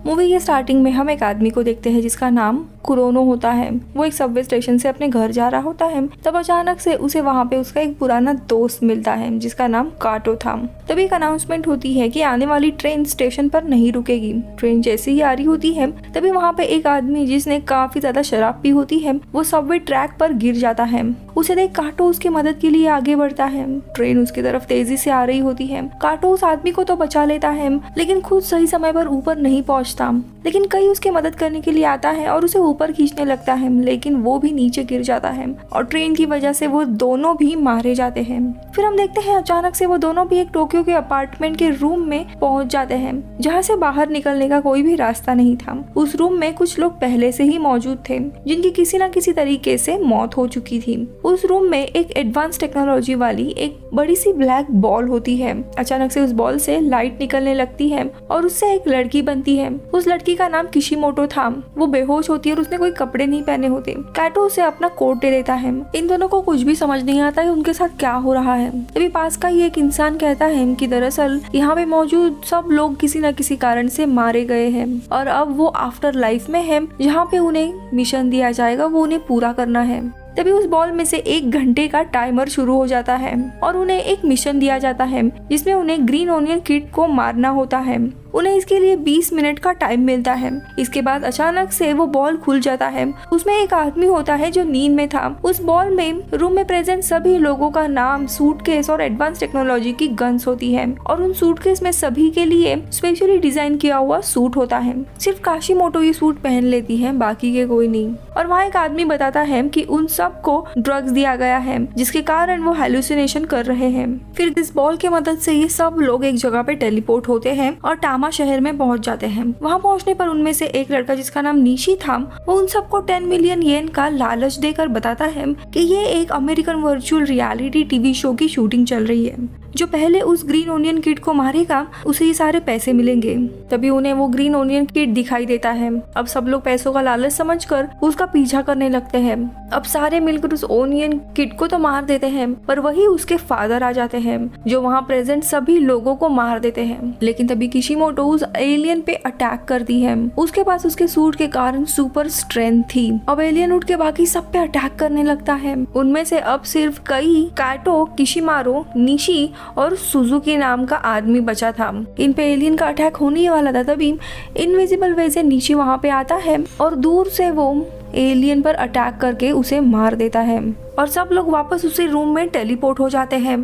Movie के starting में हम एक आदमी को देखते हैं जिसका नाम कुरोनो होता है। वो एक सबवे स्टेशन से अपने घर जा रहा होता है, तब अचानक से उसे वहाँ पे उसका एक पुराना दोस्त मिलता है जिसका नाम काटो था। तभी एक अनाउंसमेंट होती है कि आने वाली ट्रेन स्टेशन पर नहीं रुकेगी। ट्रेन जैसे ही आ रही होती है तभी वहाँ पे एक आदमी जिसने काफी ज्यादा शराब पी होती है वो सबवे ट्रैक पर गिर जाता है। उसे देख काटो उसकी मदद के लिए आगे बढ़ता है। ट्रेन उसकी तरफ तेजी से आ रही होती है। काटो उस आदमी को तो बचा लेता है लेकिन खुद सही समय पर ऊपर नहीं पहुंचता। लेकिन कई उसकी मदद करने के लिए आता है और उसे ऊपर खींचने लगता है, लेकिन वो भी नीचे गिर जाता है और ट्रेन की वजह से वो दोनों भी मारे जाते हैं। फिर हम देखते हैं अचानक से वो दोनों भी एक टोक्यो के अपार्टमेंट के रूम में पहुंच जाते हैं जहाँ से बाहर निकलने का कोई भी रास्ता नहीं था। उस रूम में कुछ लोग पहले से ही मौजूद थे जिनकी किसी न किसी तरीके से मौत हो चुकी थी। उस रूम में एक एडवांस टेक्नोलॉजी वाली एक बड़ी सी ब्लैक बॉल होती है। अचानक से उस बॉल से लाइट निकलने लगती है और उससे एक लड़की बनती है। उस लड़की का नाम किशिमोटो था। वो बेहोश होती है और उसने कोई कपड़े नहीं पहने होते। काटो उसे अपना कोट दे देता है। इन दोनों को कुछ भी समझ नहीं आता है उनके साथ क्या हो रहा है। तभी पास का ही एक इंसान कहता है कि दरअसल यहाँ पे मौजूद सब लोग किसी न किसी कारण से मारे गए हैं और अब वो आफ्टर लाइफ में है जहाँ पे उन्हें मिशन दिया जाएगा, वो उन्हें पूरा करना है। तभी उस बॉल में से 1 घंटे का टाइमर शुरू हो जाता है और उन्हें एक मिशन दिया जाता है जिसमें उन्हें ग्रीन ओनियन किड को मारना होता है। उन्हें इसके लिए 20 मिनट का टाइम मिलता है। इसके बाद अचानक से वो बॉल खुल जाता है। उसमें एक आदमी होता है जो नींद में था। उस बॉल में रूम में प्रेजेंट सभी लोगों का नाम, सूटकेस और एडवांस टेक्नोलॉजी की गन्स होती है और उन सूटकेस में सभी के लिए स्पेशली डिजाइन किया हुआ सूट होता है। सिर्फ काशिमोटो ये सूट पहन लेती है, बाकी के कोई नहीं। और वहाँ एक आदमी बताता है कि उन सबको ड्रग्स दिया गया है जिसके कारण वो हेलुसिनेशन कर रहे हैं। फिर इस बॉल की मदद से ये सब लोग एक जगह पे टेलीपोर्ट होते हैं और टामा शहर में पहुंच जाते हैं। वहां पहुंचने पर उनमें से एक लड़का जिसका नाम निशी था वो उन सबको 10 मिलियन येन का लालच देकर बताता है कि ये एक American virtual reality TV show की शूटिंग चल रही है। जो पहले उस ग्रीन ओनियन किड को मारेगा उसे ये सारे पैसे मिलेंगे। तभी उन्हें वो ग्रीन ओनियन किड दिखाई देता है। अब सब लोग पैसों का लालच समझकर उसका पीछा करने लगते हैं। अब सारे मिलकर उस ओनियन किड को तो मार देते हैं पर वही उसके फादर आ जाते हैं जो वहाँ प्रेजेंट सभी लोगों को मार देते हैं। लेकिन तभी किशिमोटो उस एलियन पे अटैक करती है। उसके पास उसके सूट के कारण सुपर स्ट्रेंथ थी। अब एलियन उठ के बाकी सब पे अटैक करने लगता है। उनमें से अब सिर्फ कई काटो, किशिमारो, निशी और सुजुकी नाम का आदमी बचा था। इन पे एलियन का अटैक होने ही वाला था। तभी इनविजिबल वे से निशी वहाँ पे आता है और दूर से वो एलियन पर अटैक करके उसे मार देता है और सब लोग वापस उसी रूम में टेलीपोर्ट हो जाते हैं।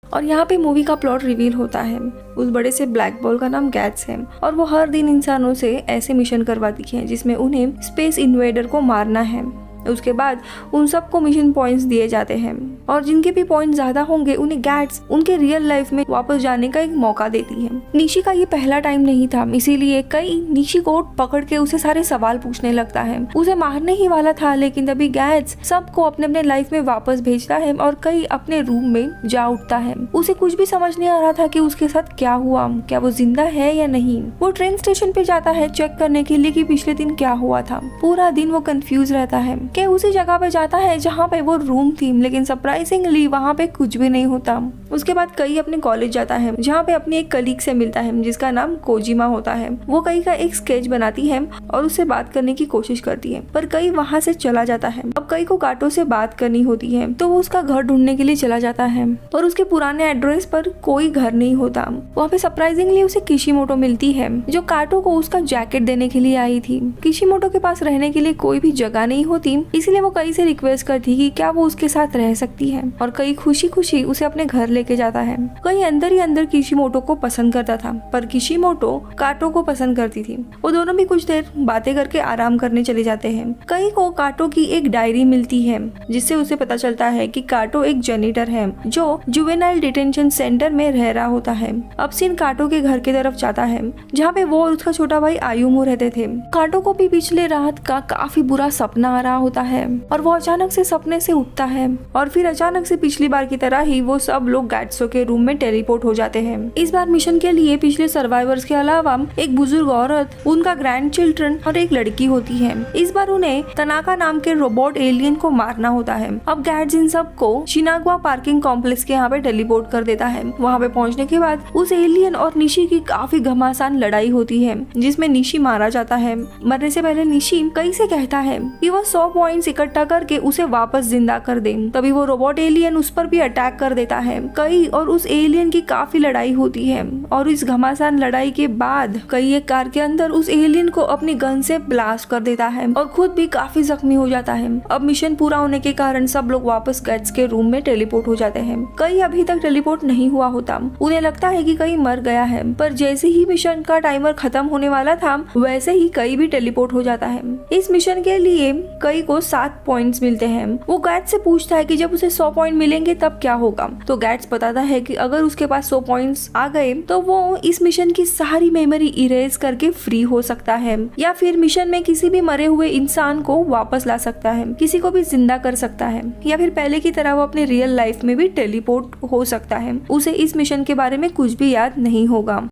और यहाँ पे मूवी का प्लॉट रिवील होता है। उस बड़े से ब्लैक बॉल का नाम गैट्स है और वो हर दिन इंसानों से ऐसे मिशन करवाती है जिसमें उन्हें स्पेस इन्वेडर को मारना है। उसके बाद उन सबको मिशन पॉइंट्स दिए जाते हैं और जिनके भी पॉइंट ज्यादा होंगे उन्हें गैट्स उनके रियल लाइफ में वापस जाने का एक मौका देती है। निशी का ये पहला टाइम नहीं था, इसीलिए कई निशी को पकड़ के उसे सारे सवाल पूछने लगता है। उसे मारने ही वाला था लेकिन तभी गैट्स सबको अपने अपने लाइफ में वापस भेजता है और कई अपने रूम में जा उठता है। उसे कुछ भी समझ नहीं आ रहा था कि उसके साथ क्या हुआ, क्या वो जिंदा है या नहीं। वो ट्रेन स्टेशन पे जाता है चेक करने के लिए कि पिछले दिन क्या हुआ था। पूरा दिन वो कंफ्यूज रहता है कि उसी जगह पे जाता है जहाँ पे वो रूम थी, लेकिन सरप्राइजिंगली वहाँ पे कुछ भी नहीं होता। उसके बाद कई अपने कॉलेज जाता है जहाँ पे अपनी एक कलीग से मिलता है जिसका नाम कोजिमा होता है। वो कई का एक स्केच बनाती है और उससे बात करने की कोशिश करती है पर कई वहाँ से चला जाता है। अब कई को काटो से बात करनी होती है तो वो उसका घर ढूंढने के लिए चला जाता है और उसके पुराने एड्रेस पर कोई घर नहीं होता। वहाँ पे सरप्राइजिंगली उसे किशिमोटो मिलती है जो काटो को उसका जैकेट देने के लिए आई थी। किशिमोटो के पास रहने के लिए कोई भी जगह नहीं होती, इसलिए वो कई से रिक्वेस्ट करती कि क्या वो उसके साथ रह सकती है और कई खुशी खुशी उसे अपने घर लेके जाता है। कई अंदर ही अंदर किशिमोटो को पसंद करता था पर किशिमोटो काटो को पसंद करती थी। वो दोनों भी कुछ देर बातें करके आराम करने चले जाते हैं। कई को काटो की एक डायरी मिलती है जिससे उसे पता चलता है कि काटो एक जेनिटर है जो जुवेनाइल डिटेंशन सेंटर में रह रहा होता है। अब सीन काटो के घर की तरफ जाता है जहाँ पे वो और उसका छोटा भाई आयुमो रहते थे। काटो को भी पिछले रात का काफी बुरा सपना आ रहा होता होता है और वो अचानक से सपने से उठता है और फिर अचानक से पिछली बार की तरह ही वो सब लोग गैट्सो के रूम में टेलीपोर्ट हो जाते हैं। इस बार मिशन के लिए पिछले सर्वाइवर्स के अलावा एक बुजुर्ग औरत, उनका ग्रैंड चिल्ड्रन और एक लड़की होती है। इस बार उन्हें तनाका नाम के रोबोट एलियन को मारना होता है। अब गैट्स इन सब को शिनागवा पार्किंग कॉम्प्लेक्स के यहाँ पे टेलीपोर्ट कर देता है। वहाँ पे पहुँचने के बाद उस एलियन और निशी की काफी घमासान लड़ाई होती है जिसमें निशी मारा जाता है। मरने से पहले निशी कई से कहता है कि वह 100 पॉइंट्स इकट्ठा करके उसे वापस जिंदा कर दे। तभी वो रोबोट एलियन उस पर भी अटैक कर देता है। कई और उस एलियन की काफी लड़ाई होती है और इस घमासान लड़ाई के बाद कई एक कार के अंदर उस एलियन को अपनी गन से ब्लास्ट कर देता है और खुद भी काफी जख्मी हो जाता है। अब मिशन पूरा होने के कारण सब लोग वापस गैट्स के रूम में टेलीपोर्ट हो जाते हैं। कई अभी तक टेलीपोर्ट नहीं हुआ होता। उन्हें लगता है कि कई मर गया है, पर जैसे ही मिशन का टाइमर खत्म होने वाला था वैसे ही कई भी टेलीपोर्ट हो जाता है। इस मिशन के लिए कई को 7 पॉइंट्स मिलते हैं। वो गैट्स से पूछता है कि जब उसे 100 पॉइंट मिलेंगे तब क्या होगा। तो गैट्स बताता है कि अगर उसके पास 100 पॉइंट्स आ गए तो वो इस मिशन की सारी मेमोरी इरेज करके फ्री हो सकता है, या फिर मिशन में किसी भी मरे हुए इंसान को वापस ला सकता है, किसी को भी जिंदा कर सकता है, या फिर पहले की तरह वो अपने रियल लाइफ में भी टेलीपोर्ट हो सकता है। उसे इस मिशन के बारे में कुछ भी याद नहीं होगा।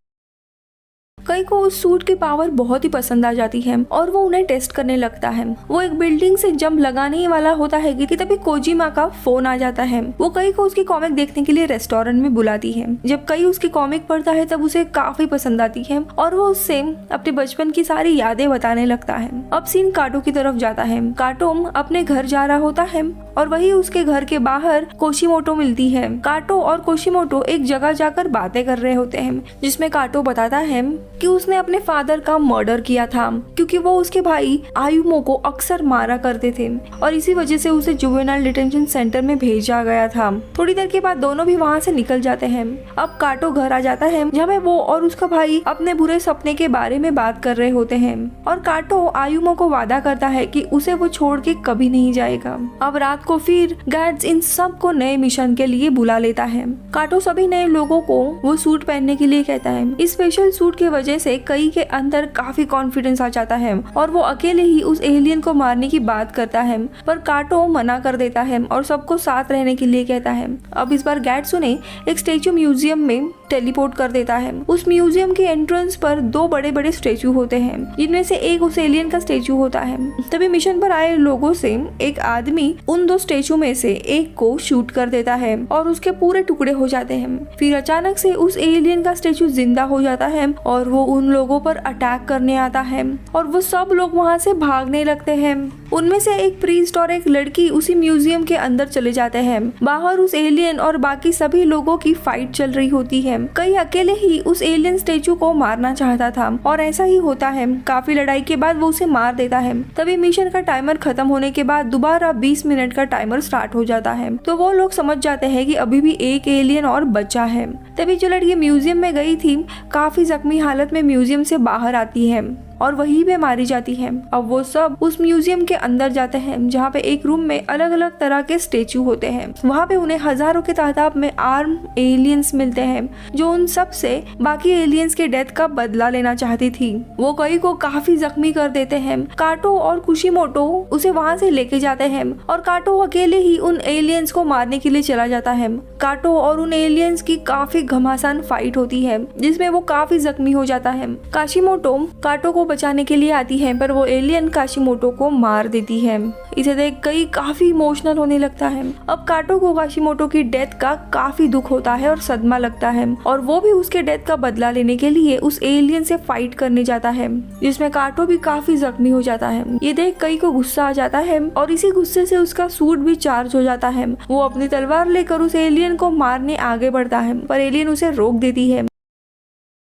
कई को उस सूट की पावर बहुत ही पसंद आ जाती है और वो उन्हें टेस्ट करने लगता है। वो एक बिल्डिंग से जंप लगाने ही वाला होता है कि तभी कोजिमा का फोन आ जाता है। वो कई को उसकी कॉमिक देखने के लिए रेस्टोरेंट में बुलाती है। जब कई उसकी कॉमिक पढ़ता है तब उसे काफी पसंद आती है और वो उससे अपने बचपन की सारी यादें बताने लगता है। अब सीन काटो की तरफ जाता है। काटो अपने घर जा रहा होता है और वही उसके घर के बाहर कोशिमोटो मिलती है। काटो और कोशिमोटो एक जगह जाकर बातें कर रहे होते हैं जिसमें काटो बताता है कि उसने अपने फादर का मर्डर किया था क्योंकि वो उसके भाई आयुमो को अक्सर मारा करते थे और इसी वजह से उसे जुवेनाइल डिटेंशन सेंटर में भेजा गया था। थोड़ी देर के बाद दोनों भी वहाँ से निकल जाते हैं। अब काटो घर आ जाता है जहाँ वो और उसका भाई अपने बुरे सपने के बारे में बात कर रहे होते हैं और काटो आयुमो को वादा करता है कि उसे वो छोड़ के कभी नहीं जाएगा। अब रात को फिर गैट्स इन सब को नए मिशन के लिए बुला लेता है। काटो सभी नए लोगों को वो सूट पहनने के लिए कहता है। इस स्पेशल सूट के वजह से कई के अंदर काफी कॉन्फिडेंस आ जाता है और वो अकेले ही उस एलियन को मारने की बात करता है, पर काटो मना कर देता है और सबको साथ रहने के लिए कहता है। अब इस बार गैट्स उन्हें एक स्टेचू म्यूजियम में टेलीपोर्ट कर देता है। उस म्यूजियम के एंट्रेंस पर 2 बड़े बड़े स्टेचू होते हैं जिनमें से एक उस एलियन का स्टेचू होता है। तभी मिशन पर आए लोगों से एक आदमी उन 2 स्टेचू में से एक को शूट कर देता है और उसके पूरे टुकड़े हो जाते हैं। फिर अचानक से उस एलियन का स्टेचू जिंदा हो जाता है और वो उन लोगों पर अटैक करने आता है और वो सब लोग वहाँ से भागने लगते हैं। उनमें से एक प्रीस्ट और एक लड़की उसी म्यूजियम के अंदर चले जाते हैं। बाहर उस एलियन और बाकी सभी लोगों की फाइट चल रही होती है। कई अकेले ही उस एलियन स्टेचू को मारना चाहता था और ऐसा ही होता है। काफी लड़ाई के बाद वो उसे मार देता है। तभी मिशन का टाइमर खत्म होने के बाद दोबारा 20 मिनट का टाइमर स्टार्ट हो जाता है। तो वो लोग समझ जाते हैं कि अभी भी एक एलियन और बचा है। तभी जो लड़की म्यूजियम में गई थी काफी जख्मी हालत में म्यूजियम से बाहर आती है और वहीं पे मारी जाती है। अब वो सब उस म्यूजियम के अंदर जाते हैं जहाँ पे एक रूम में अलग अलग तरह के स्टेचू होते हैं। वहाँ पे उन्हें हजारों के तादाद में आर्म एलियंस मिलते हैं जो उन सब से बाकी एलियंस के डेथ का बदला लेना चाहती थी। वो कई को काफी जख्मी कर देते हैं। काटो और कुशिमोटो उसे वहाँ से लेके जाते हैं और काटो अकेले ही उन एलियंस को मारने के लिए चला जाता है। काटो और उन एलियंस की काफी घमासान फाइट होती है जिसमें वो काफी जख्मी हो जाता है। काशिमोटो काटो को बचाने के लिए आती है पर वो एलियन काशिमोटो को मार देती है। इसे देख कई काफी इमोशनल होने लगता है। अब काटो को काशिमोटो की डेथ का काफी दुख होता है और सदमा लगता है और वो भी उसके डेथ का बदला लेने के लिए उस एलियन से फाइट करने जाता है जिसमें काटो भी काफी जख्मी हो जाता है। ये देख कई को गुस्सा आ जाता है और इसी गुस्से से उसका सूट भी चार्ज हो जाता है। वो अपनी तलवार लेकर उस एलियन को मारने आगे बढ़ता है पर एलियन उसे रोक देती है।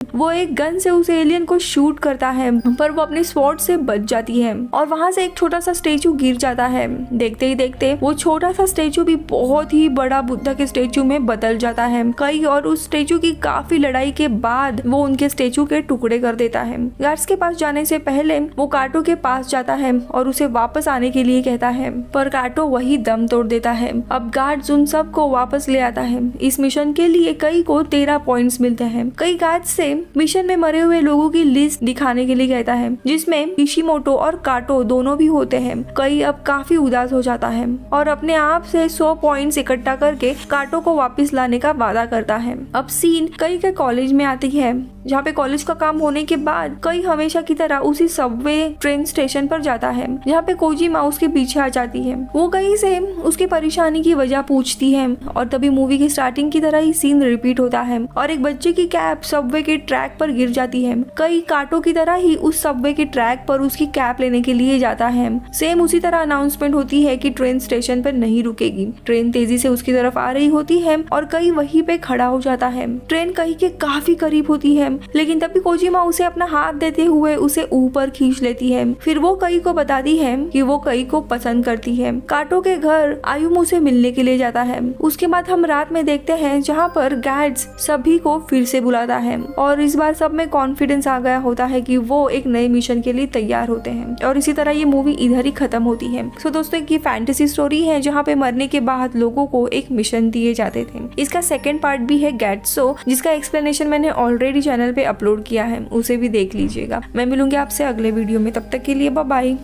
वो एक गन से उस एलियन को शूट करता है पर वो अपने स्वॉर्ड से बच जाती है और वहाँ से एक छोटा सा स्टेचू गिर जाता है। देखते ही देखते वो छोटा सा स्टेचू भी बहुत ही बड़ा बुद्धा के स्टेचू में बदल जाता है। कई और उस स्टेचू की काफी लड़ाई के बाद वो उनके स्टेचू के टुकड़े कर देता है। गार्ड्स के पास जाने से पहले वो काटो के पास जाता है और उसे वापस आने के लिए कहता है पर काटो वही दम तोड़ देता है। अब गार्ड्स उन सब को वापस ले आता है। इस मिशन के लिए कई को 13 पॉइंट्स मिलते हैं। कई गार्ड्स से मिशन में मरे हुए लोगों की लिस्ट दिखाने के लिए कहता है, जिसमें किशिमोटो और काटो दोनों भी होते हैं। कई अब काफी उदास हो जाता है और अपने आप से 100 पॉइंट्स इकट्ठा करके काटो को वापस लाने का वादा करता है। अब सीन कई के कॉलेज में आती है, जहाँ पे कॉलेज का काम होने के बाद कई हमेशा की तरह उसी सबवे ट्रेन स्टेशन पर जाता है, जहाँ पे कोजिमा उसके पीछे आ जाती है। वो कहीं से उसकी परेशानी की वजह पूछती है और तभी मूवी की स्टार्टिंग की तरह ही सीन रिपीट होता है और एक बच्चे की कैप सबवे के ट्रैक पर गिर जाती है। कई काटो की तरह ही उस सबवे के ट्रैक पर उसकी कैप लेने के लिए जाता है। सेम उसी तरह अनाउंसमेंट होती है कि ट्रेन स्टेशन पर नहीं रुकेगी। ट्रेन तेजी से उसकी तरफ आ रही होती है और कई वहीं पे खड़ा हो जाता है। ट्रेन कई के काफी करीब होती है, लेकिन तभी कोजिमा उसे अपना हाथ देते हुए उसे ऊपर खींच लेती है। फिर वो कई को बताती है कि वो कई को पसंद करती है। काटो के घर आयुम उसे मिलने के लिए जाता है। उसके बाद हम रात में देखते हैं जहाँ पर गैड्स सभी को फिर से बुलाता है और इस बार सब में कॉन्फिडेंस आ गया होता है कि वो एक नए मिशन के लिए तैयार होते हैं और इसी तरह ये मूवी इधर ही खत्म होती है। सो दोस्तों, ये फैंटेसी स्टोरी है जहाँ पे मरने के बाद लोगों को एक मिशन दिए जाते थे। इसका सेकंड पार्ट भी है गेट्सो, जिसका एक्सप्लेनेशन मैंने ऑलरेडी चैनल पे अपलोड किया है, उसे भी देख लीजिएगा। मैं मिलूंगी आपसे अगले वीडियो में, तब तक के लिए बाय बाय।